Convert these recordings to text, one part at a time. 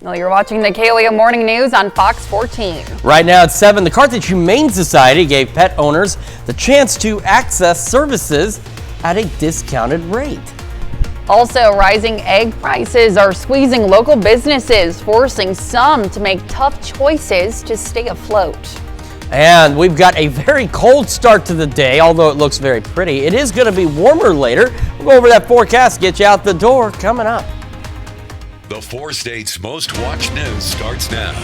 Well, you're watching the KOAM Morning News on Fox 14. Right now at 7, the Carthage Humane Society gave pet owners the chance to access services at a discounted rate. Also, rising egg prices are squeezing local businesses, forcing some to make tough choices to stay afloat. And we've got a very cold start to the day, although it looks very pretty. It is going to be warmer later. We'll go over that forecast, get you out the door coming up. The 4 states' most watched news starts now.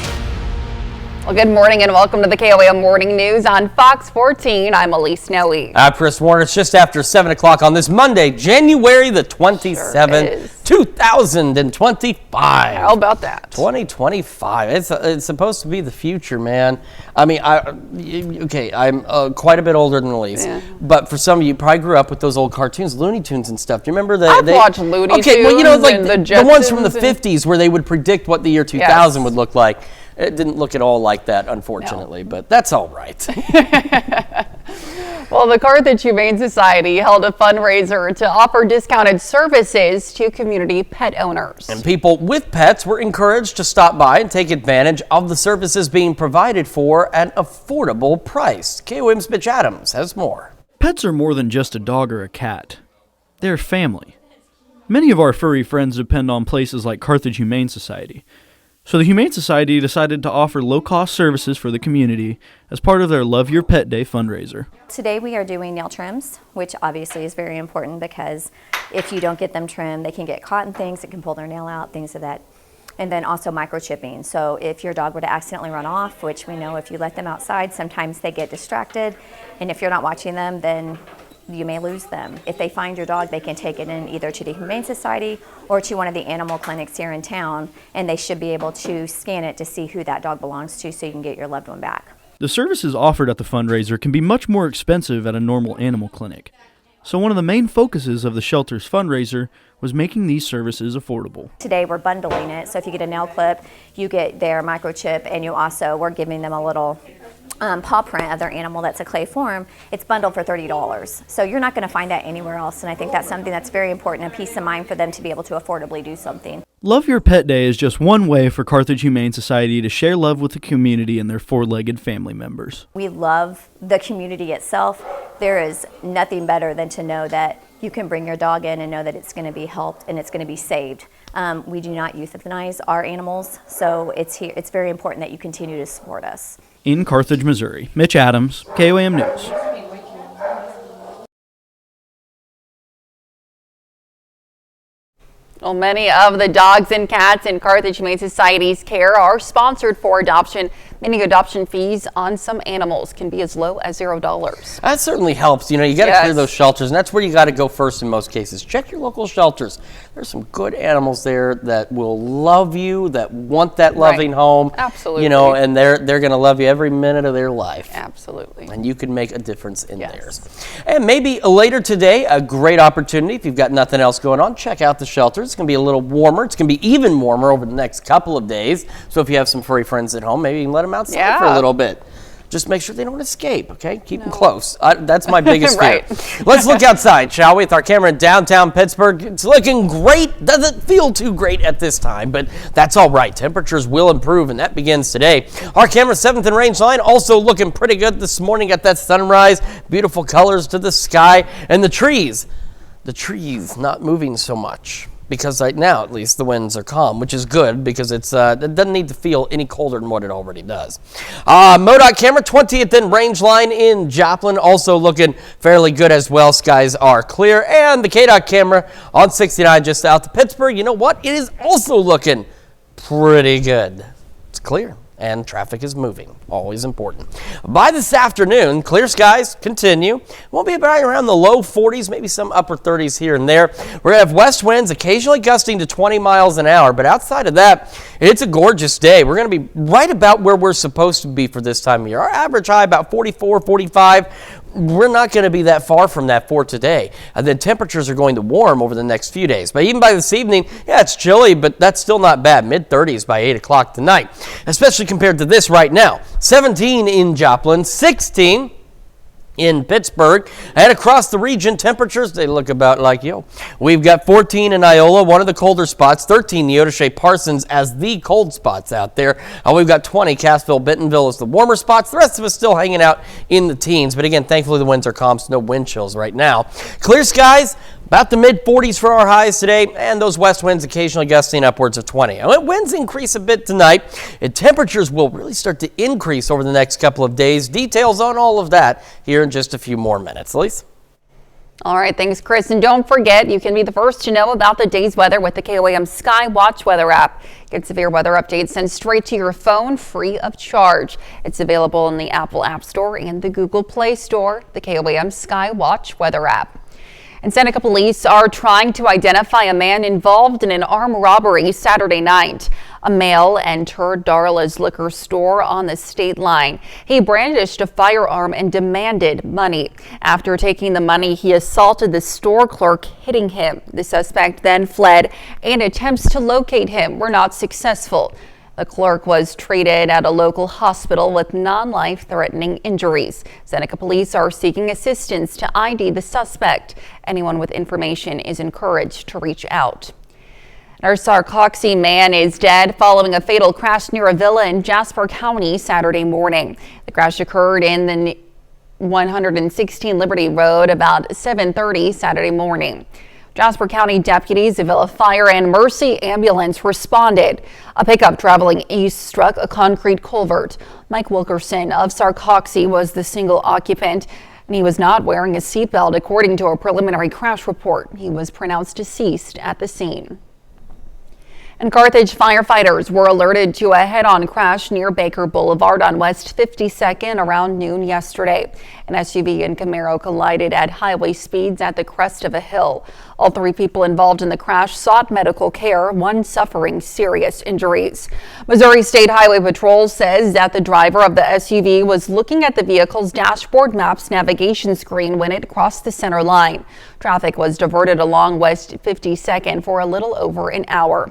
Well, good morning and welcome to the KOAM Morning News on Fox 14. I'm Elise Snowy. I'm Chris Warner. It's just after 7 o'clock on this Monday, January the 27th, 2025. How about that? 2025. It's supposed to be the future, man. I mean, I'm quite a bit older than Elise, but for some of you, probably grew up with those old cartoons, Looney Tunes and stuff. Do you remember that? I've watched Looney Tunes. Okay, well, you know, like the ones from the 50s where they would predict what the year 2000 would look like. It didn't look at all like that, unfortunately, but that's all right. Well, the Carthage Humane Society held a fundraiser to offer discounted services to community pet owners. And people with pets were encouraged to stop by and take advantage of the services being provided for an affordable price. KOAM's Mitch Adams has more. Pets are more than just a dog or a cat. They're family. Many of our furry friends depend on places like Carthage Humane Society. So the Humane Society decided to offer low-cost services for the community as part of their Love Your Pet Day fundraiser. Today we are doing nail trims, which obviously is very important because if you don't get them trimmed, they can get caught in things, it can pull their nail out, things of that. And then also microchipping. So if your dog were to accidentally run off, which we know if you let them outside, sometimes they get distracted. And if you're not watching them, then you may lose them. If they find your dog, they can take it in either to the Humane Society or to one of the animal clinics here in town, and they should be able to scan it to see who that dog belongs to so you can get your loved one back. The services offered at the fundraiser can be much more expensive at a normal animal clinic. So one of the main focuses of the shelter's fundraiser was making these services affordable. Today we're bundling it, so if you get a nail clip, you get their microchip, and we're giving them a little paw print of their animal that's a clay form. It's bundled for $30. So you're not going to find that anywhere else, and I think that's something that's very important, a peace of mind for them to be able to affordably do something. Love Your Pet Day is just one way for Carthage Humane Society to share love with the community and their four-legged family members. We love the community itself. There is nothing better than to know that you can bring your dog in and know that it's going to be helped and it's going to be saved. We do not euthanize our animals, so it's very important that you continue to support us. In Carthage, Missouri, Mitch Adams, KOAM News. Well, many of the dogs and cats in Carthage Humane Society's care are sponsored for adoption. Many adoption fees on some animals can be as low as $0. That certainly helps. You know, you got to clear those shelters, and that's where you got to go first in most cases. Check your local shelters. There's some good animals there that will love you, that want that loving home. Absolutely. You know, and they're going to love you every minute of their life. Absolutely. And you can make a difference in theirs. And maybe later today, a great opportunity, if you've got nothing else going on, check out the shelters. It's going to be a little warmer. It's going to be even warmer over the next couple of days. So if you have some furry friends at home, maybe you can let them outside for a little bit. Just make sure they don't escape, okay? Keep them close. That's my biggest fear. Let's look outside, shall we, with our camera in downtown Pittsburgh. It's looking great. Doesn't feel too great at this time, but that's all right. Temperatures will improve, and that begins today. Our camera 7th and range line also looking pretty good this morning. Got that sunrise, beautiful colors to the sky, and the trees not moving so much. Because right now, at least, the winds are calm, which is good because it doesn't need to feel any colder than what it already does. MoDOT camera, 20th and range line in Joplin, also looking fairly good as well. Skies are clear. And the KDOT camera on 69 just south of Pittsburgh, you know what? It is also looking pretty good. It's clear. And traffic is moving, always important. By this afternoon, clear skies continue. We'll be right around the low 40s, maybe some upper 30s here and there. We're going to have west winds occasionally gusting to 20 miles an hour, but outside of that, it's a gorgeous day. We're going to be right about where we're supposed to be for this time of year. Our average high about 44, 45. We're not going to be that far from that for today. The temperatures are going to warm over the next few days. But even by this evening, it's chilly, but that's still not bad. Mid-30s by 8 o'clock tonight, especially compared to this right now. 17 in Joplin, 16 in Pittsburgh. And across the region, temperatures, they look about like you. We've got 14 in Iola, one of the colder spots, 13 Neodesha Parsons as the cold spots out there. We've got 20 Cassville, Bentonville as the warmer spots. The rest of us still hanging out in the teens. But again, thankfully the winds are calm, so no wind chills right now. Clear skies. About the mid-40s for our highs today, and those west winds occasionally gusting upwards of 20. Winds increase a bit tonight, and temperatures will really start to increase over the next couple of days. Details on all of that here in just a few more minutes. Elise? All right, thanks, Chris. And don't forget, you can be the first to know about the day's weather with the KOAM Sky Watch weather app. Get severe weather updates sent straight to your phone free of charge. It's available in the Apple App Store and the Google Play Store, the KOAM Sky Watch weather app. And Seneca police are trying to identify a man involved in an armed robbery Saturday night. A male entered Darla's liquor store on the state line. He brandished a firearm and demanded money. After taking the money, he assaulted the store clerk, hitting him. The suspect then fled, and attempts to locate him were not successful. The clerk was treated at a local hospital with non-life-threatening injuries. Seneca police are seeking assistance to ID the suspect. Anyone with information is encouraged to reach out. Our Sarcoxy man is dead following a fatal crash near a villa in Jasper County Saturday morning. The crash occurred in the 116 Liberty Road about 7:30 Saturday morning. Jasper County deputies, a Villa Fire and Mercy ambulance responded. A pickup traveling east struck a concrete culvert. Mike Wilkerson of Sarcoxy was the single occupant, and he was not wearing a seatbelt, according to a preliminary crash report. He was pronounced deceased at the scene. And Carthage firefighters were alerted to a head-on crash near Baker Boulevard on West 52nd around noon yesterday. An SUV and Camaro collided at highway speeds at the crest of a hill. All three people involved in the crash sought medical care, one suffering serious injuries. Missouri State Highway Patrol says that the driver of the SUV was looking at the vehicle's dashboard maps navigation screen when it crossed the center line. Traffic was diverted along West 52nd for a little over an hour.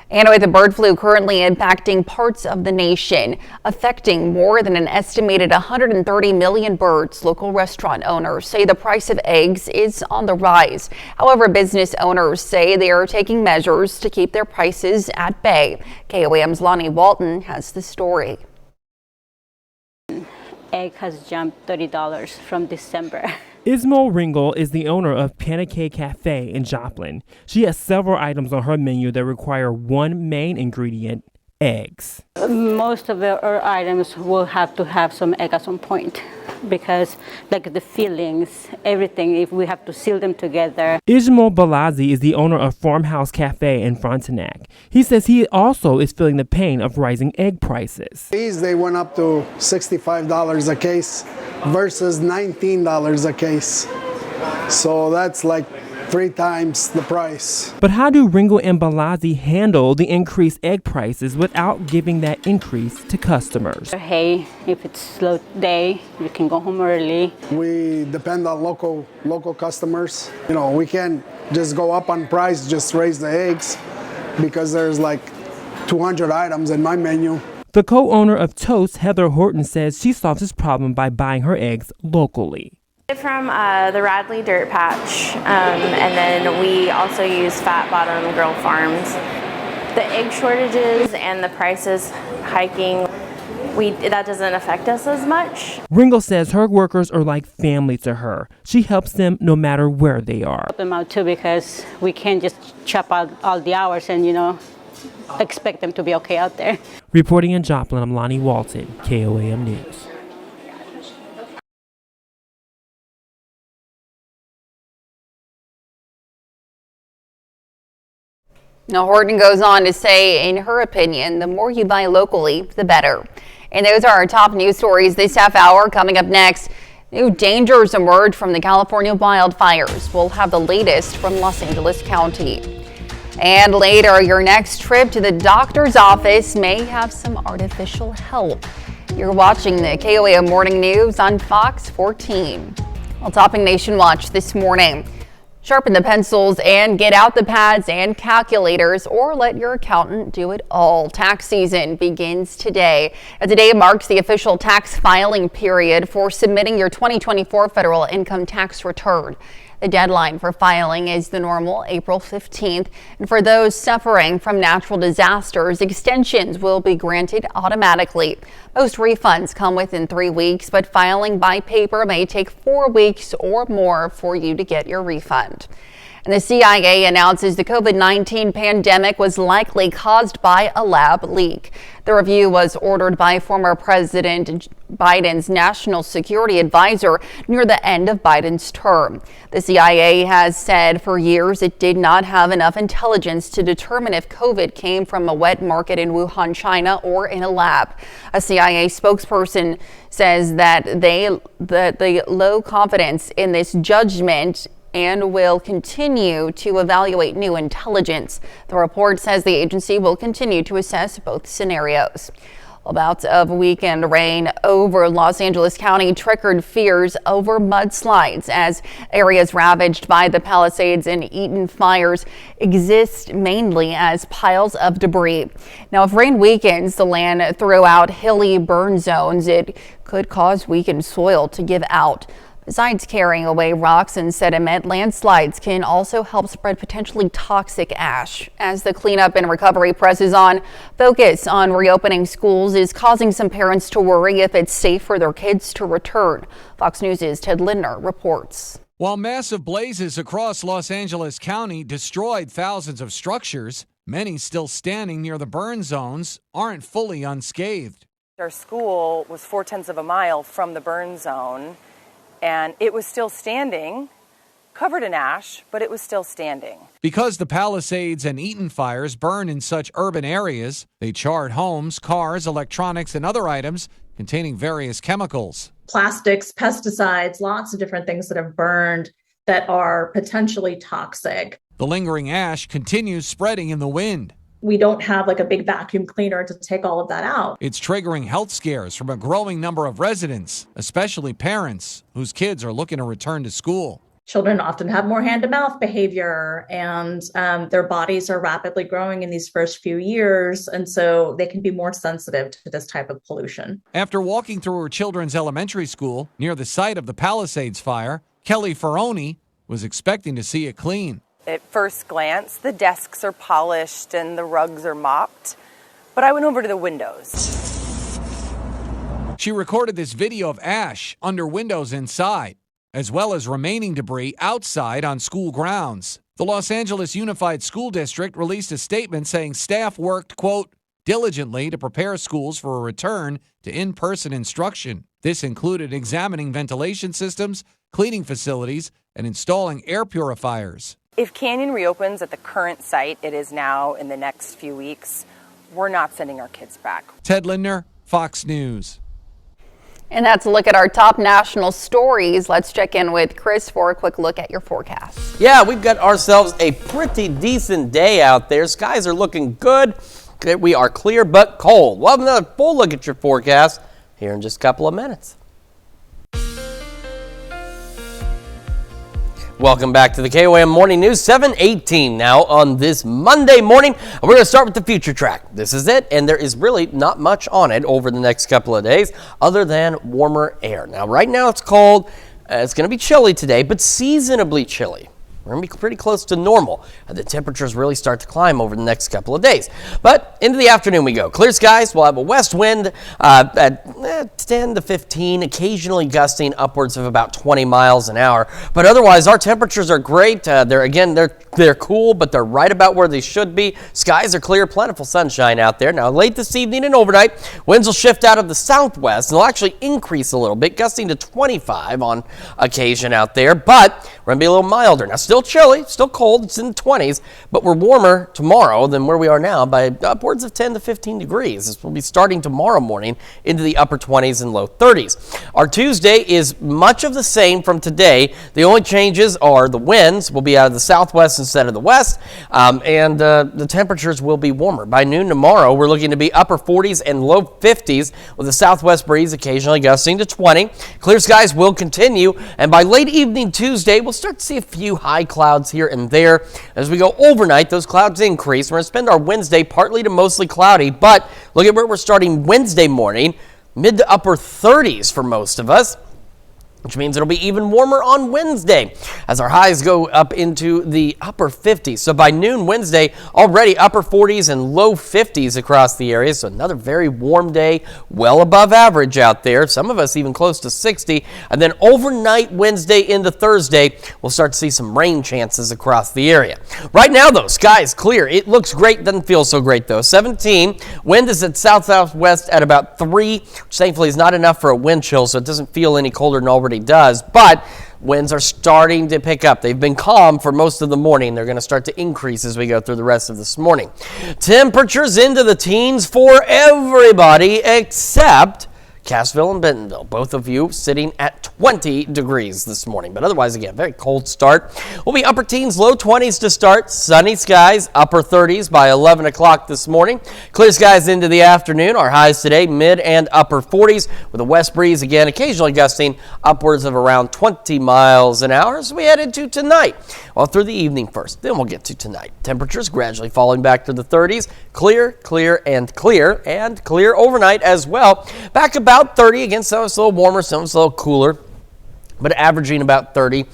And with the bird flu currently impacting parts of the nation, affecting more than an estimated 130 million birds, local restaurant owners say the price of eggs is on the rise. However, business owners say they are taking measures to keep their prices at bay. KOAM's Lonnie Walton has the story. Egg has jumped $30 from December. Ismael Ringel is the owner of Panacea Cafe in Joplin. She has several items on her menu that require one main ingredient, eggs. Most of our items will have to have some egg at some point because like the fillings, everything, if we have to seal them together. Ismael Balazi is the owner of Farmhouse Cafe in Frontenac. He says he also is feeling the pain of rising egg prices. These, they went up to $65 a case versus $19 a case. So that's like 3 times the price. But how do Ringel and Balazi handle the increased egg prices without giving that increase to customers? Hey, if it's slow day, you can go home early. We depend on local customers. You know, we can't just go up on price, just raise the eggs because there's like 200 items in my menu. The co-owner of Toast, Heather Horton, says she solves this problem by buying her eggs locally. From the Radley Dirt Patch, and then we also use Fat Bottom Grill Farms. The egg shortages and the prices hiking, that doesn't affect us as much. Ringel says her workers are like family to her. She helps them no matter where they are. Help them out too because we can't just chop out all the hours and, expect them to be okay out there. Reporting in Joplin, I'm Lonnie Walton, KOAM News. Now, Horton goes on to say, in her opinion, the more you buy locally, the better. And those are our top news stories this half hour. Coming up next, new dangers emerge from the California wildfires. We'll have the latest from Los Angeles County. And later, your next trip to the doctor's office may have some artificial help. You're watching the KOAM Morning News on Fox 14. Well, topping Nation Watch this morning. Sharpen the pencils and get out the pads and calculators, or let your accountant do it all. Tax season begins today. Today marks the official tax filing period for submitting your 2024 federal income tax return. The deadline for filing is the normal April 15th. And for those suffering from natural disasters, extensions will be granted automatically. Most refunds come within 3 weeks, but filing by paper may take 4 weeks or more for you to get your refund. And the CIA announces the COVID-19 pandemic was likely caused by a lab leak. The review was ordered by former President Biden's national security advisor near the end of Biden's term. The CIA has said for years it did not have enough intelligence to determine if COVID came from a wet market in Wuhan, China, or in a lab. A CIA spokesperson says that the low confidence in this judgment and will continue to evaluate new intelligence. The report says the agency will continue to assess both scenarios. Bouts of weekend rain over Los Angeles County triggered fears over mudslides as areas ravaged by the Palisades and Eaton fires exist mainly as piles of debris. Now, if rain weakens the land throughout hilly burn zones, it could cause weakened soil to give out. Besides carrying away rocks and sediment, landslides can also help spread potentially toxic ash. As the cleanup and recovery presses on, focus on reopening schools is causing some parents to worry if it's safe for their kids to return. Fox News' Ted Lindner reports. While massive blazes across Los Angeles County destroyed thousands of structures, many still standing near the burn zones aren't fully unscathed. Our school was 4/10 of a mile from the burn zone, and it was still standing, covered in ash, but it was still standing. Because the Palisades and Eaton fires burned in such urban areas, they charred homes, cars, electronics, and other items containing various chemicals. Plastics, pesticides, lots of different things that have burned that are potentially toxic. The lingering ash continues spreading in the wind. We don't have like a big vacuum cleaner to take all of that out. It's triggering health scares from a growing number of residents, especially parents whose kids are looking to return to school. Children often have more hand-to-mouth behavior, and their bodies are rapidly growing in these first few years, and so they can be more sensitive to this type of pollution. After walking through her children's elementary school near the site of the Palisades fire, Kelly Ferroni was expecting to see it clean. At first glance, the desks are polished and the rugs are mopped, but I went over to the windows. She recorded this video of ash under windows inside, as well as remaining debris outside on school grounds. The Los Angeles Unified School District released a statement saying staff worked, quote, diligently to prepare schools for a return to in-person instruction. This included examining ventilation systems, cleaning facilities, and installing air purifiers. If Canyon reopens at the current site it is now in the next few weeks, we're not sending our kids back. Ted Lindner, Fox News. And that's a look at our top national stories. Let's check in with Chris for a quick look at your forecast. Yeah, we've got ourselves a pretty decent day out there. Skies are looking good. We are clear but cold. We'll have another full look at your forecast here in just a couple of minutes. Welcome back to the KOAM Morning News, 7:18 now on this Monday morning. We're going to start with the future track. This is it, and there is really not much on it over the next couple of days other than warmer air. Now, right now it's cold. It's going to be chilly today, but seasonably chilly. We're going to be pretty close to normal. The temperatures really start to climb over the next couple of days. But into the afternoon we go. Clear skies. We'll have a west wind at 10 to 15, occasionally gusting upwards of about 20 miles an hour. But otherwise, our temperatures are great. They're cool, but they're right about where they should be. Skies are clear, plentiful sunshine out there. Now, late this evening and overnight, winds will shift out of the southwest, and they'll actually increase a little bit, gusting to 25 on occasion out there. But we're going to be a little milder. Now, still chilly, still cold, it's in the 20s, but we're warmer tomorrow than where we are now by upwards of 10 to 15 degrees. This will be starting tomorrow morning into the upper 20s and low 30s. Our Tuesday is much of the same from today. The only changes are the winds will be out of the southwest instead of the west, and the temperatures will be warmer. By noon tomorrow, we're looking to be upper 40s and low 50s with a southwest breeze occasionally gusting to 20. Clear skies will continue, and by late evening Tuesday, we'll start to see a few high clouds here and there. As we go overnight, those clouds increase. We're going to spend our Wednesday partly to mostly cloudy, but look at where we're starting Wednesday morning, mid to upper 30s for most of us, which means it'll be even warmer on Wednesday as our highs go up into the upper 50s. So by noon Wednesday, already upper 40s and low 50s across the area. So another very warm day, well above average out there. Some of us even close to 60. And then overnight Wednesday into Thursday, we'll start to see some rain chances across the area. Right now, though, sky is clear. It looks great. Doesn't feel so great, though. 17. Wind is at south-southwest at about 3, which thankfully is not enough for a wind chill, so it doesn't feel any colder than already does, but winds are starting to pick up. They've been calm for most of the morning. They're going to start to increase as we go through the rest of this morning. Temperatures into the teens for everybody except Cassville and Bentonville, both of you sitting at 20 degrees this morning. But otherwise, again, very cold start. We'll be upper teens, low 20s to start. Sunny skies, upper 30s by 11 o'clock this morning. Clear skies into the afternoon. Our highs today, mid and upper 40s with a west breeze, again, occasionally gusting upwards of around 20 miles an hour as we head into tonight. Well, through the evening first, then we'll get to tonight. Temperatures gradually falling back to the 30s. Clear, clear, and clear, and clear overnight as well. Back about 30 again, some it's a little warmer, some it's a little cooler, but averaging about 30.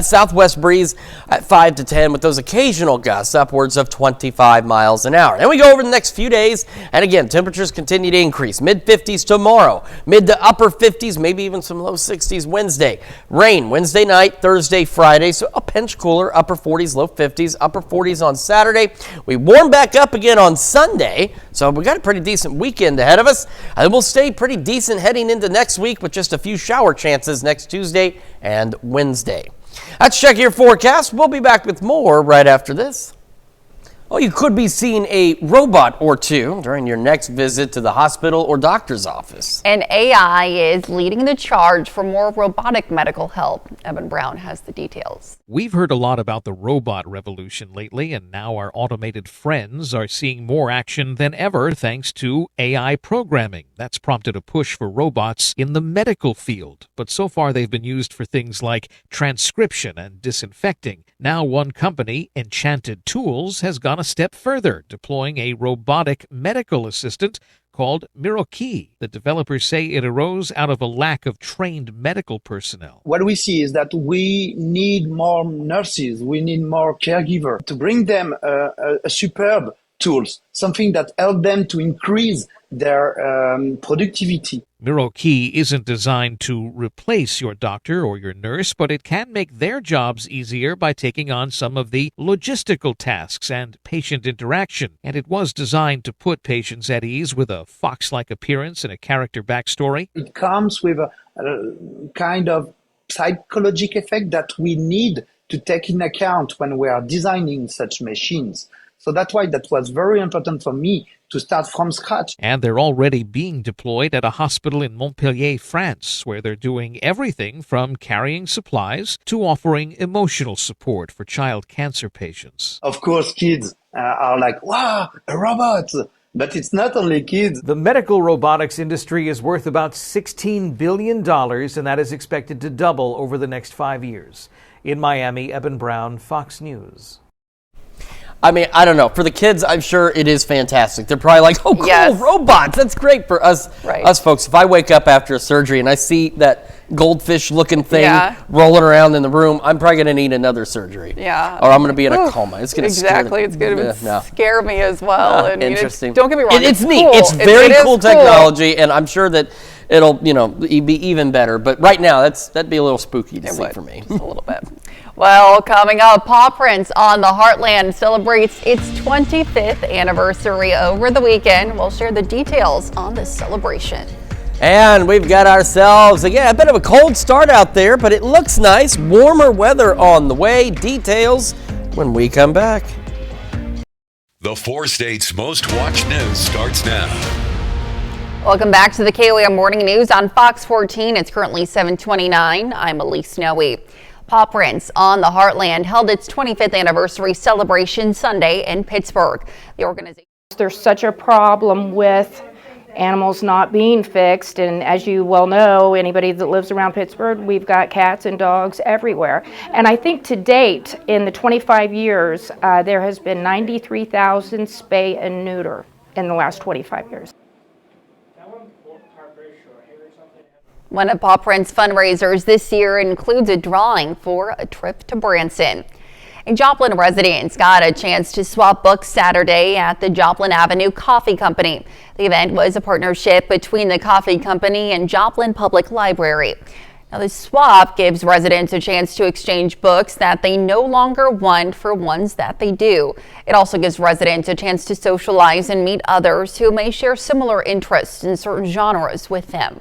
Southwest breeze at 5 to 10 with those occasional gusts upwards of 25 miles an hour. Then we go over the next few days, and again, temperatures continue to increase. Mid-50s tomorrow, mid to upper 50s, maybe even some low 60s Wednesday. Rain Wednesday night, Thursday, Friday, so a pinch cooler, upper 40s, low 50s, upper 40s on Saturday. We warm back up again on Sunday, so we got a pretty decent weekend ahead of us. And we'll stay pretty decent heading into next week with just a few shower chances next Tuesday and Wednesday. Let's check your forecast. We'll be back with more right after this. Well, you could be seeing a robot or two during your next visit to the hospital or doctor's office. And AI is leading the charge for more robotic medical help. Evan Brown has the details. We've heard a lot about the robot revolution lately, and now our automated friends are seeing more action than ever thanks to AI programming. That's prompted a push for robots in the medical field. But so far they've been used for things like transcription and disinfecting. Now one company, Enchanted Tools, has gone a step further, deploying a robotic medical assistant called Miroki. The developers say it arose out of a lack of trained medical personnel. What we see is that we need more nurses, we need more caregivers to bring them a superb tools, something that help them to increase their productivity. Miroki isn't designed to replace your doctor or your nurse, but it can make their jobs easier by taking on some of the logistical tasks and patient interaction. And it was designed to put patients at ease with a fox-like appearance and a character backstory. It comes with a kind of psychological effect that we need to take in account when we are designing such machines. So that's why that was very important for me to start from scratch. And they're already being deployed at a hospital in Montpellier, France, where they're doing everything from carrying supplies to offering emotional support for child cancer patients. Of course, kids are like, wow, a robot. But it's not only kids. The medical robotics industry is worth about $16 billion, and that is expected to double over the next 5 years. In Miami, Evan Brown, Fox News. I mean, I don't know. For the kids, I'm sure it is fantastic. They're probably like, oh, cool, yes, robots. That's great for us, us folks. If I wake up after a surgery and I see that goldfish-looking thing rolling around in the room, I'm probably going to need another surgery. Yeah. Or I'm going to be in a coma. It's going to It's going to scare me as well. And interesting. Don't get me wrong. It's neat. Cool. It's very cool technology, and I'm sure that it'll, be even better. But right now, that'd be a little spooky to see for me. Just a little bit. Well, coming up, Paw Prints on the Heartland celebrates its 25th anniversary over the weekend. We'll share the details on this celebration. And we've got ourselves, again, a bit of a cold start out there, but it looks nice. Warmer weather on the way. Details when we come back. The 4 states' most watched news starts now. Welcome back to the KOAM Morning News on Fox 14. It's currently 7:29. I'm Elise Snowy. Paw Prints on the Heartland held its 25th anniversary celebration Sunday in Pittsburgh. The organization. There's such a problem with animals not being fixed. And as you well know, anybody that lives around Pittsburgh, we've got cats and dogs everywhere. And I think to date, in the 25 years, there has been 93,000 spay and neuter in the last 25 years. One of Paw Print's fundraisers this year includes a drawing for a trip to Branson. And Joplin residents got a chance to swap books Saturday at the Joplin Avenue Coffee Company. The event was a partnership between the coffee company and Joplin Public Library. Now, the swap gives residents a chance to exchange books that they no longer want for ones that they do. It also gives residents a chance to socialize and meet others who may share similar interests in certain genres with them.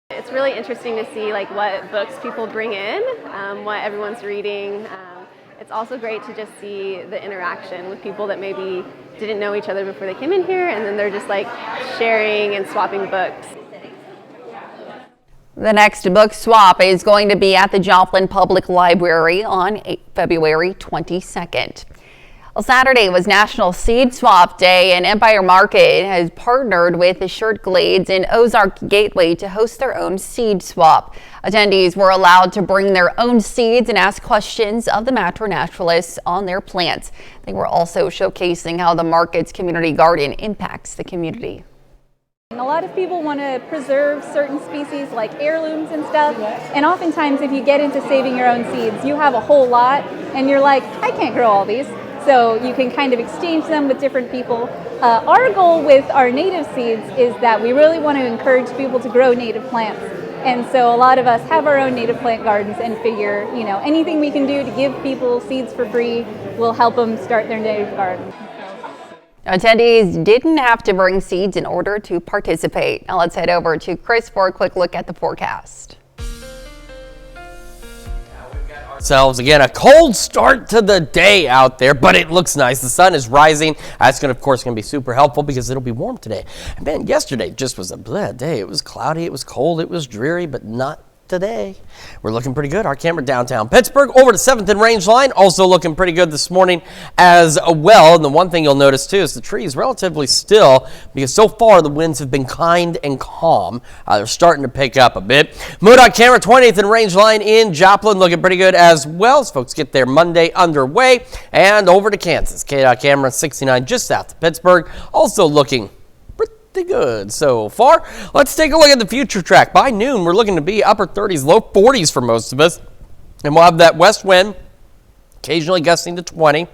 It's really interesting to see what books people bring in, what everyone's reading. It's also great to just see the interaction with people that maybe didn't know each other before they came in here, and then they're just sharing and swapping books. The next book swap is going to be at the Joplin Public Library on February 22nd. Well, Saturday was National Seed Swap Day, and Empire Market has partnered with the Shirt Glades and Ozark Gateway to host their own seed swap. Attendees were allowed to bring their own seeds and ask questions of the Matro Naturalists on their plants. They were also showcasing how the market's community garden impacts the community. A lot of people want to preserve certain species like heirlooms and stuff, and oftentimes if you get into saving your own seeds, you have a whole lot and you're like, I can't grow all these. So you can kind of exchange them with different people. Our goal with our native seeds is that we really want to encourage people to grow native plants. And so a lot of us have our own native plant gardens and figure, anything we can do to give people seeds for free will help them start their native garden. Attendees didn't have to bring seeds in order to participate. Now let's head over to Chris for a quick look at the forecast. Ourselves again, a cold start to the day out there, but it looks nice. The sun is rising. That's going to, of course, going to be super helpful because it'll be warm today. And man, yesterday just was a blah day. It was cloudy, it was cold, it was dreary, but not today. We're looking pretty good. Our camera downtown Pittsburgh over to 7th and Range Line, also looking pretty good this morning as well. And the one thing you'll notice too is the trees relatively still because so far the winds have been kind and calm. They're starting to pick up a bit. MoDOT camera 20th and Range Line in Joplin looking pretty good as well as folks get their Monday underway. And over to Kansas, KDOT camera 69 just south of Pittsburgh, also looking pretty good so far. Let's take a look at the future track. By noon, we're looking to be upper 30s, low 40s for most of us. And we'll have that west wind, occasionally gusting to 20.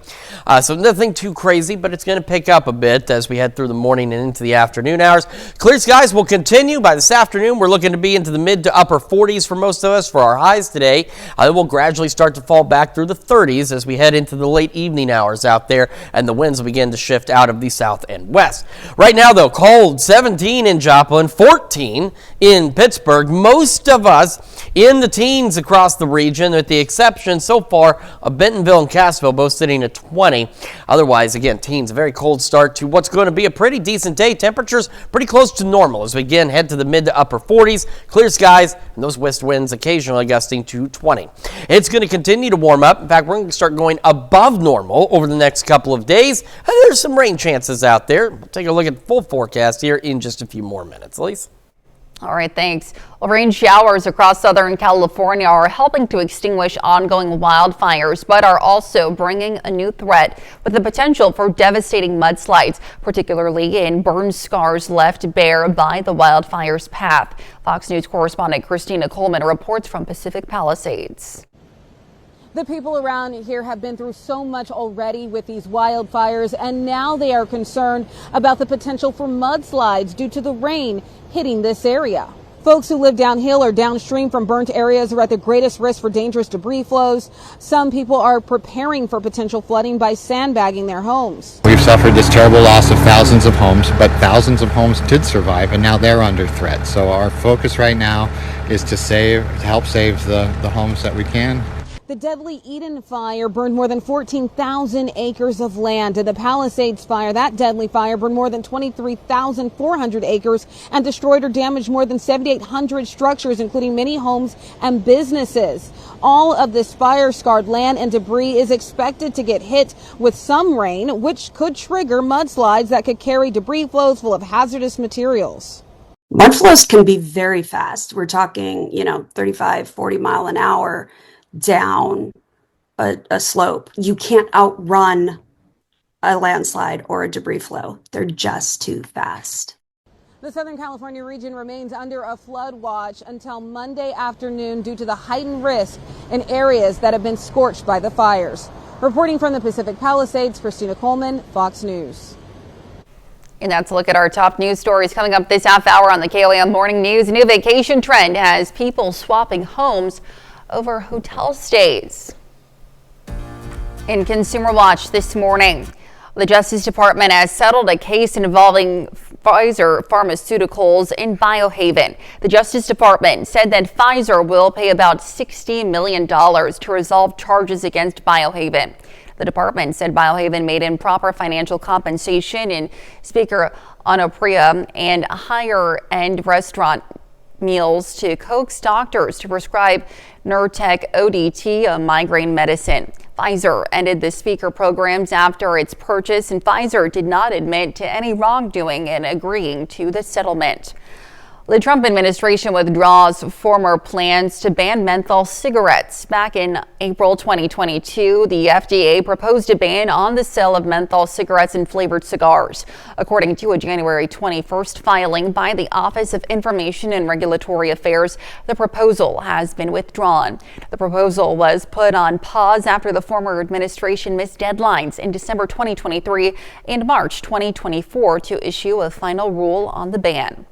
So nothing too crazy, but it's going to pick up a bit as we head through the morning and into the afternoon hours. Clear skies will continue. By this afternoon, we're looking to be into the mid to upper 40s for most of us for our highs today. It will gradually start to fall back through the 30s as we head into the late evening hours out there, and the winds will begin to shift out of the south and west. Right now, though, cold, 17 in Joplin, 14 in Pittsburgh. Most of us in the teens across the region, with the exception so far of Bentonville and Cassville, both sitting at 20. Otherwise, again, teens, a very cold start to what's going to be a pretty decent day. Temperatures pretty close to normal as we again head to the mid to upper 40s. Clear skies and those west winds occasionally gusting to 20. It's going to continue to warm up. In fact, we're going to start going above normal over the next couple of days. And there's some rain chances out there. We'll take a look at the full forecast here in just a few more minutes. Elise? All right, thanks. Well, rain showers across Southern California are helping to extinguish ongoing wildfires, but are also bringing a new threat with the potential for devastating mudslides, particularly in burn scars left bare by the wildfire's path. Fox News correspondent Christina Coleman reports from Pacific Palisades. The people around here have been through so much already with these wildfires, and now they are concerned about the potential for mudslides due to the rain hitting this area. Folks who live downhill or downstream from burnt areas are at the greatest risk for dangerous debris flows. Some people are preparing for potential flooding by sandbagging their homes. We've suffered this terrible loss of thousands of homes, but thousands of homes did survive, and now they're under threat. So our focus right now is to help save the homes that we can. The deadly Eden fire burned more than 14,000 acres of land. And the Palisades fire, that deadly fire, burned more than 23,400 acres and destroyed or damaged more than 7,800 structures, including many homes and businesses. All of this fire-scarred land and debris is expected to get hit with some rain, which could trigger mudslides that could carry debris flows full of hazardous materials. Mud flows can be very fast. We're talking, 35, 40 mile an hour down a slope. You can't outrun a landslide or a debris flow. They're just too fast. The Southern California region remains under a flood watch until Monday afternoon due to the heightened risk in areas that have been scorched by the fires. Reporting from the Pacific Palisades, Christina Coleman, Fox News. And that's a look at our top news stories coming up this half hour on the KOAM Morning News. A new vacation trend has people swapping homes over hotel stays. In Consumer Watch this morning, the Justice Department has settled a case involving Pfizer Pharmaceuticals in Biohaven. The Justice Department said that Pfizer will pay about $60 million to resolve charges against Biohaven. The department said Biohaven made improper financial compensation in Speaker Onopria and higher-end restaurant meals to coax doctors to prescribe Nurtec ODT, a migraine medicine. Pfizer ended the speaker programs after its purchase, and Pfizer did not admit to any wrongdoing in agreeing to the settlement. The Trump administration withdraws former plans to ban menthol cigarettes. Back in April 2022, the FDA proposed a ban on the sale of menthol cigarettes and flavored cigars. According to a January 21st filing by the Office of Information and Regulatory Affairs, the proposal has been withdrawn. The proposal was put on pause after the former administration missed deadlines in December 2023 and March 2024 to issue a final rule on the ban.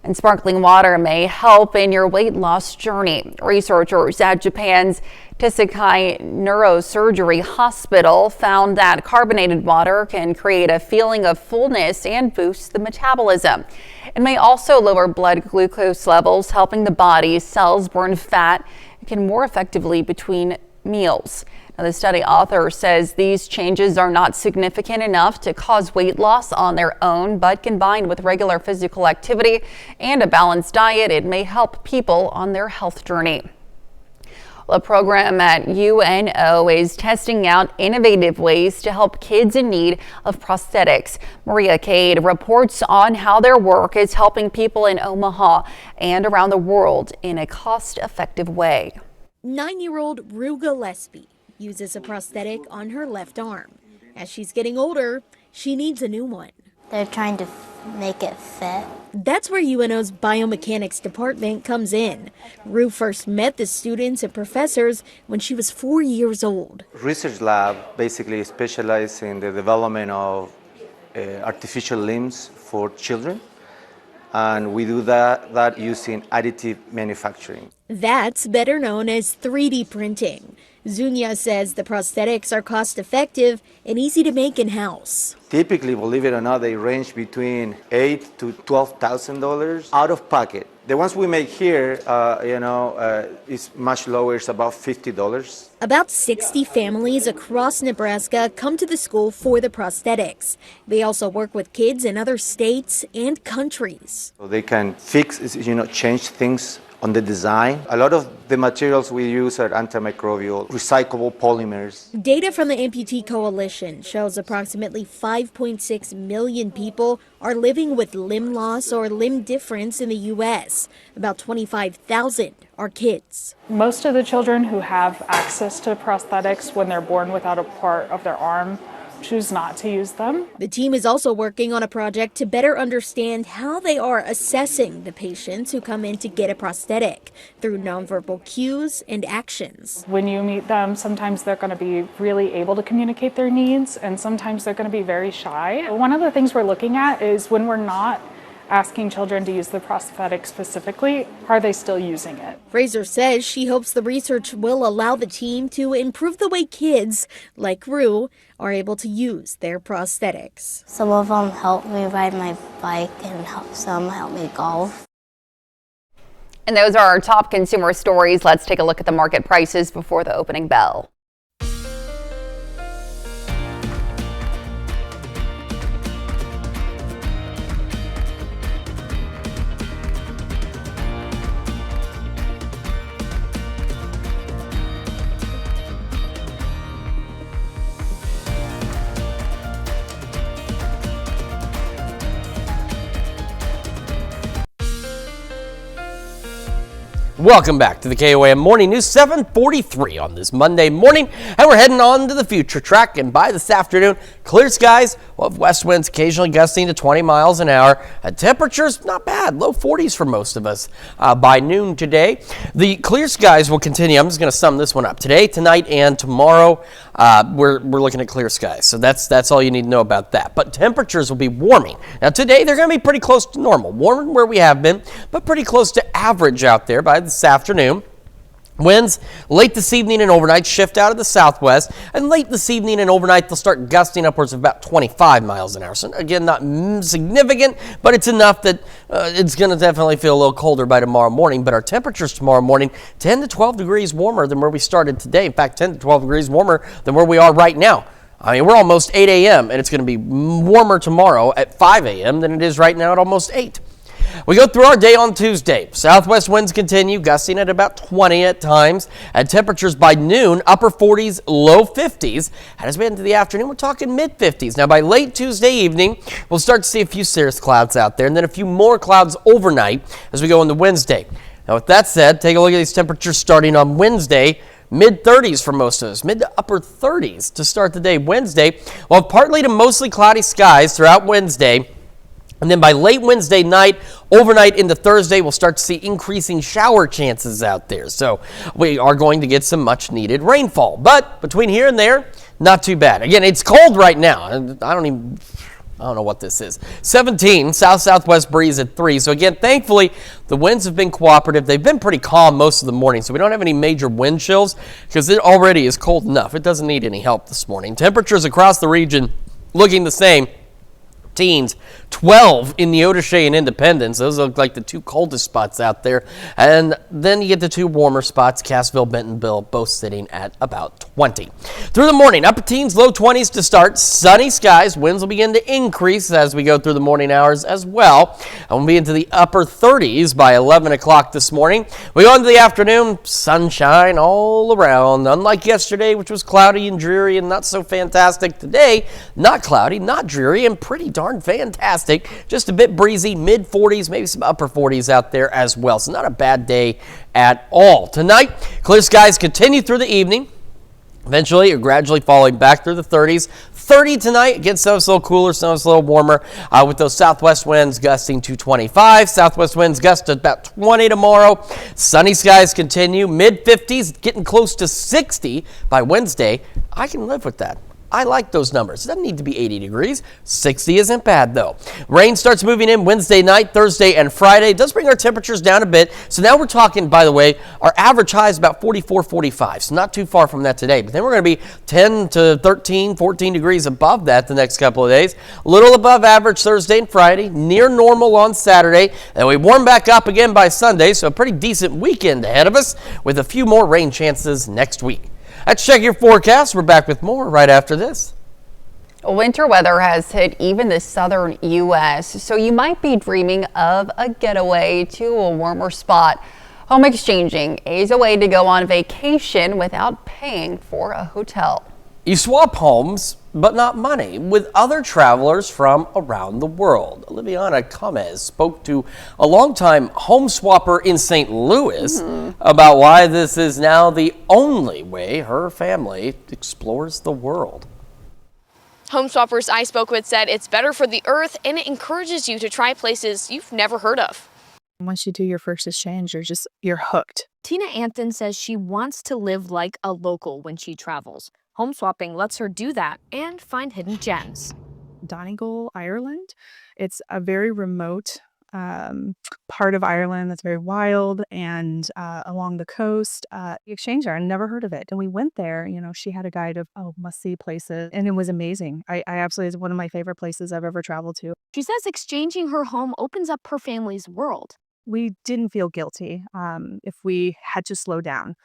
And sparkling water may help in your weight loss journey. Researchers at Japan's Tesakai Neurosurgery Hospital found that carbonated water can create a feeling of fullness and boost the metabolism. It may also lower blood glucose levels, helping the body's cells burn fat and can more effectively between meals. Now, the study author says these changes are not significant enough to cause weight loss on their own, but combined with regular physical activity and a balanced diet, it may help people on their health journey. A program at UNO is testing out innovative ways to help kids in need of prosthetics. Maria Cade reports on how their work is helping people in Omaha and around the world in a cost-effective way. 9-year-old Rue Gillespie uses a prosthetic on her left arm. As she's getting older, she needs a new one. They're trying to make it fit. That's where UNO's biomechanics department comes in. Rue first met the students and professors when she was 4 years old. Research lab basically specializes in the development of artificial limbs for children. And we do that using additive manufacturing. That's better known as 3D printing. Zunia says the prosthetics are cost-effective and easy to make in-house. Typically, believe it or not, they range between $8,000 to $12,000 out of pocket. The ones we make here, is much lower. It's about $50. About 60 families across Nebraska come to the school for the prosthetics. They also work with kids in other states and countries. So they can fix, change things on the design. A lot of the materials we use are antimicrobial, recyclable polymers. Data from the Amputee Coalition shows approximately 5.6 million people are living with limb loss or limb difference in the U.S. About 25,000 are kids. Most of the children who have access to prosthetics when they're born without a part of their arm choose not to use them. The team is also working on a project to better understand how they are assessing the patients who come in to get a prosthetic through nonverbal cues and actions. When you meet them, sometimes they're going to be really able to communicate their needs, and sometimes they're going to be very shy. One of the things we're looking at is when we're not asking children to use the prosthetic specifically, are they still using it? Fraser says she hopes the research will allow the team to improve the way kids, like Rue, are able to use their prosthetics. Some of them help me ride my bike and some help me golf. And those are our top consumer stories. Let's take a look at the market prices before the opening bell. Welcome back to the KOAM Morning News, 7:43 on this Monday morning, and we're heading on to the future track. And by this afternoon, clear skies. We'll have west winds occasionally gusting to 20 miles an hour. Temperatures not bad, low 40s for most of us by noon today. The clear skies will continue. I'm just going to sum this one up. Today, tonight, and tomorrow, we're looking at clear skies. So that's all you need to know about that. But temperatures will be warming. Now today, they're going to be pretty close to normal, warmer than where we have been, but pretty close to average out there by this afternoon. Winds late this evening and overnight shift out of the southwest, and late this evening and overnight they'll start gusting upwards of about 25 miles an hour. So again, not significant, but it's enough that it's going to definitely feel a little colder by tomorrow morning. But our temperatures tomorrow morning, 10 to 12 degrees warmer than where we started today. In fact, 10 to 12 degrees warmer than where we are right now. I mean, we're almost 8 a.m. and it's going to be warmer tomorrow at 5 a.m. than it is right now at almost 8. We go through our day on Tuesday. Southwest winds continue, gusting at about 20 at times. At temperatures by noon, upper 40s, low 50s. And as we head into the afternoon, we're talking mid 50s. Now, by late Tuesday evening, we'll start to see a few cirrus clouds out there, and then a few more clouds overnight as we go into Wednesday. Now, with that said, take a look at these temperatures starting on Wednesday. Mid 30s for most of us, mid to upper 30s to start the day. Wednesday, we'll have partly to mostly cloudy skies throughout Wednesday. And then by late Wednesday night, overnight into Thursday, we'll start to see increasing shower chances out there. So we are going to get some much needed rainfall. But between here and there, not too bad. Again, it's cold right now. I don't know what this is. 17, south-southwest breeze at 3. So again, thankfully, the winds have been cooperative. They've been pretty calm most of the morning, so we don't have any major wind chills because it already is cold enough. It doesn't need any help this morning. Temperatures across the region looking the same. Teens, 12 in Neodesha and Independence. Those look like the two coldest spots out there. And then you get the two warmer spots, Cassville, Bentonville, both sitting at about 20. Through the morning, upper teens, low 20s to start. Sunny skies. Winds will begin to increase as we go through the morning hours as well. And we'll be into the upper 30s by 11 o'clock this morning. We go into the afternoon, sunshine all around. Unlike yesterday, which was cloudy and dreary and not so fantastic. Today, not cloudy, not dreary, and pretty darn fantastic. Just a bit breezy, mid 40s, maybe some upper 40s out there as well. So not a bad day at all. Tonight, clear skies continue through the evening. Eventually, you're gradually falling back through the 30s. 30 tonight. Again, it's a little cooler, it's a little warmer with those southwest winds gusting to 25. Southwest winds gust to about 20 tomorrow. Sunny skies continue. Mid 50s, getting close to 60 by Wednesday. I can live with that. I like those numbers. It doesn't need to be 80 degrees. 60 isn't bad, though. Rain starts moving in Wednesday night, Thursday, and Friday. It does bring our temperatures down a bit. So now we're talking, by the way, our average high is about 44, 45. So not too far from that today. But then we're going to be 10 to 13, 14 degrees above that the next couple of days. A little above average Thursday and Friday. Near normal on Saturday. And we warm back up again by Sunday. So a pretty decent weekend ahead of us with a few more rain chances next week. Let's check your forecast. We're back with more right after this. Winter weather has hit even the southern U.S., so you might be dreaming of a getaway to a warmer spot. Home exchanging is a way to go on vacation without paying for a hotel. You swap homes, but not money, with other travelers from around the world. Oliviana Comez spoke to a longtime home swapper in St. Louis about why this is now the only way her family explores the world. Home swappers I spoke with said it's better for the earth and it encourages you to try places you've never heard of. Once you do your first exchange, you're hooked. Tina Anthon says she wants to live like a local when she travels. Home swapping lets her do that and find hidden gems. Donegal, Ireland. It's a very remote part of Ireland that's very wild and along the coast. The exchanger, I never heard of it. And we went there, she had a guide of must-see places, and it was amazing. I absolutely, it's one of my favorite places I've ever traveled to. She says exchanging her home opens up her family's world. we didn't feel guilty if we had to slow down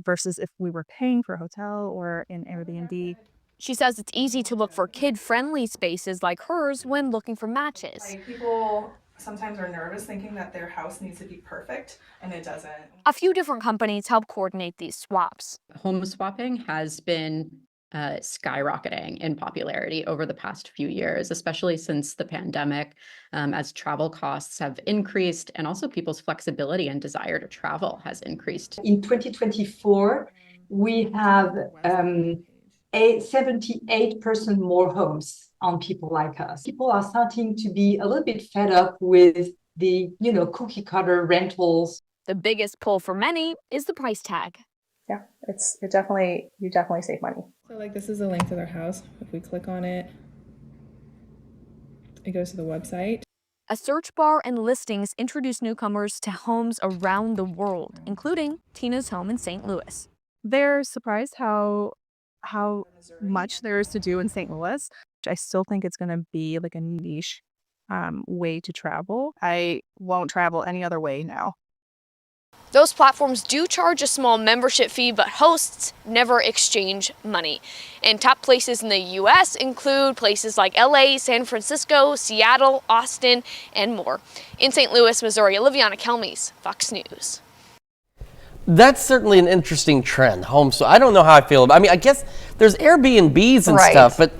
versus if we were paying for a hotel or an Airbnb. She says it's easy to look for kid-friendly spaces like hers when looking for matches. Like, people sometimes are nervous thinking that their house needs to be perfect, and it doesn't. A few different companies help coordinate these swaps. Home swapping has been skyrocketing in popularity over the past few years, especially since the pandemic, as travel costs have increased and also people's flexibility and desire to travel has increased. In 2024, we have 78% more homes on people like us. People are starting to be a little bit fed up with the, cookie cutter rentals. The biggest pull for many is the price tag. Yeah, you definitely save money. So like this is a link to their house. If we click on it, it goes to the website. A search bar and listings introduce newcomers to homes around the world, including Tina's home in St. Louis. They're surprised how much there is to do in St. Louis. I still think it's going to be like a niche way to travel. I won't travel any other way now. Those platforms do charge a small membership fee, but hosts never exchange money. And top places in the U.S. include places like LA, San Francisco, Seattle, Austin, and more. In St. Louis, Missouri, Oliviana Kelmes, Fox News. That's certainly an interesting trend. So I don't know how I feel about. I mean, I guess there's Airbnbs and Right. stuff, but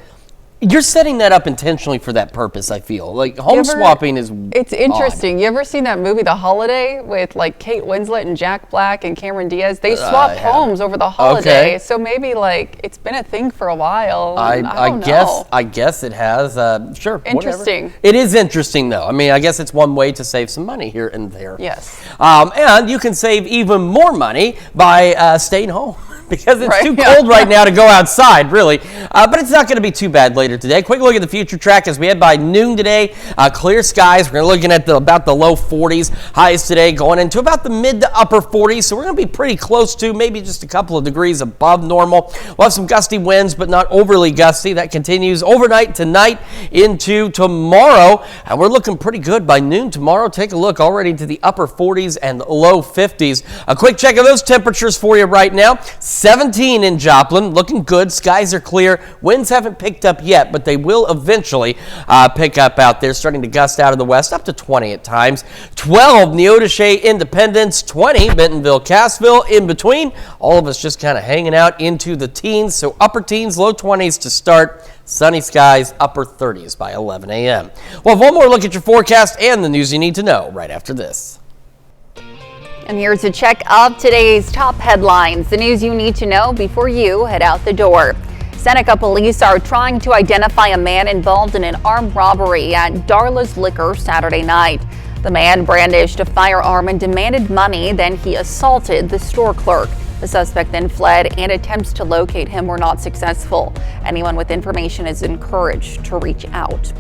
you're setting that up intentionally for that purpose. I feel like home swapping is. It's interesting. odd. You ever seen that movie, The Holiday, with like Kate Winslet and Jack Black and Cameron Diaz? They swapped homes over the holiday, Okay. so maybe like it's been a thing for a while. I don't guess know. I guess it has. Sure. whatever. Interesting. It is interesting though. I mean, I guess it's one way to save some money here and there. Yes. And you can save even more money by staying home. Because it's Right, too yeah. cold right now to go outside, really. But it's not going to be too bad later today. Quick look at the future track as we head by noon today. Clear skies. We're looking at about the low 40s. Highs today going into about the mid to upper 40s. So we're going to be pretty close to maybe just a couple of degrees above normal. We'll have some gusty winds, but not overly gusty. That continues overnight tonight into tomorrow. And we're looking pretty good by noon tomorrow. Take a look already to the upper 40s and low 50s. A quick check of those temperatures for you right now. 17 in Joplin, looking good. Skies are clear. Winds haven't picked up yet, but they will eventually pick up out there, starting to gust out of the west, up to 20 at times. 12 Neodesha, Independence, 20 Bentonville, Cassville. In between, all of us just kind of hanging out into the teens, so upper teens, low 20s to start. Sunny skies, upper 30s by 11 a.m. We'll have one more look at your forecast and the news you need to know right after this. And here's a check of today's top headlines, the news you need to know before you head out the door. Seneca police are trying to identify a man involved in an armed robbery at Darla's Liquor Saturday night. The man brandished a firearm and demanded money, then he assaulted the store clerk. The suspect then fled, and attempts to locate him were not successful. Anyone with information is encouraged to reach out.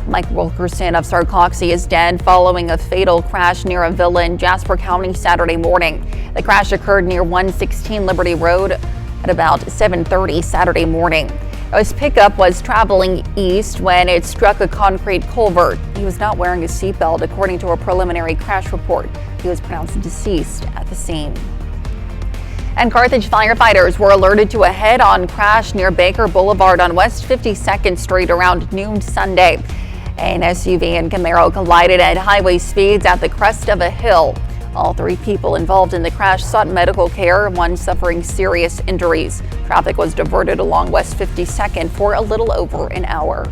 Mike Wilkerson of Sarcoxy is dead following a fatal crash near a villa in Jasper County Saturday morning. The crash occurred near 116 Liberty Road at about 7:30 Saturday morning. His pickup was traveling east when it struck a concrete culvert. He was not wearing a seatbelt, according to a preliminary crash report. He was pronounced deceased at the scene. And Carthage firefighters were alerted to a head-on crash near Baker Boulevard on West 52nd Street around noon Sunday. An SUV and Camaro collided at highway speeds at the crest of a hill. All three people involved in the crash sought medical care, one suffering serious injuries. Traffic was diverted along West 52nd for a little over an hour.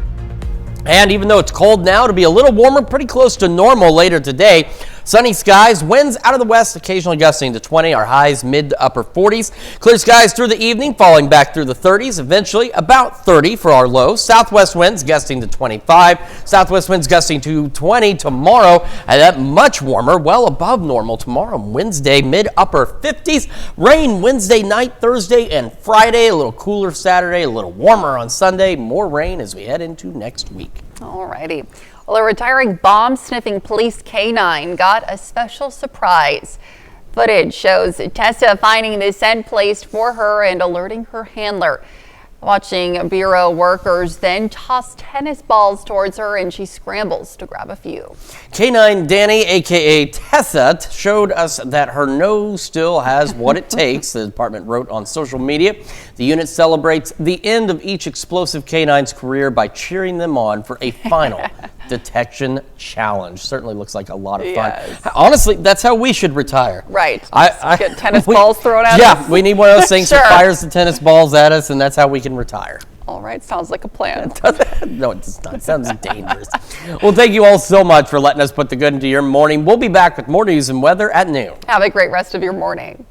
And even though it's cold now, it'll be a little warmer, pretty close to normal later today. Sunny skies, winds out of the west, occasionally gusting to 20. Our highs mid to upper 40s. Clear skies through the evening, falling back through the 30s. Eventually about 30 for our lows. Southwest winds gusting to 25. Southwest winds gusting to 20 tomorrow. And that much warmer, well above normal tomorrow. Wednesday, mid upper 50s. Rain Wednesday night, Thursday, and Friday. A little cooler Saturday, a little warmer on Sunday. More rain as we head into next week. All righty. Well, a retiring bomb-sniffing police canine got a special surprise. Footage shows Tessa finding the scent placed for her and alerting her handler. Watching Bureau workers then toss tennis balls towards her and she scrambles to grab a few. Canine Danny, aka Tessa, showed us that her nose still has what it takes, the department wrote on social media. The unit celebrates the end of each explosive canine's career by cheering them on for a final detection challenge. Certainly looks like a lot of fun. Yes. Honestly, that's how we should retire. Right. I Get tennis balls thrown at us. Yeah, we need one of those things Sure. that fires the tennis balls at us, and that's how we can retire. All right, sounds like a plan. No, it does not. It sounds dangerous. Well, thank you all so much for letting us put the good into your morning. We'll be back with more news and weather at noon. Have a great rest of your morning.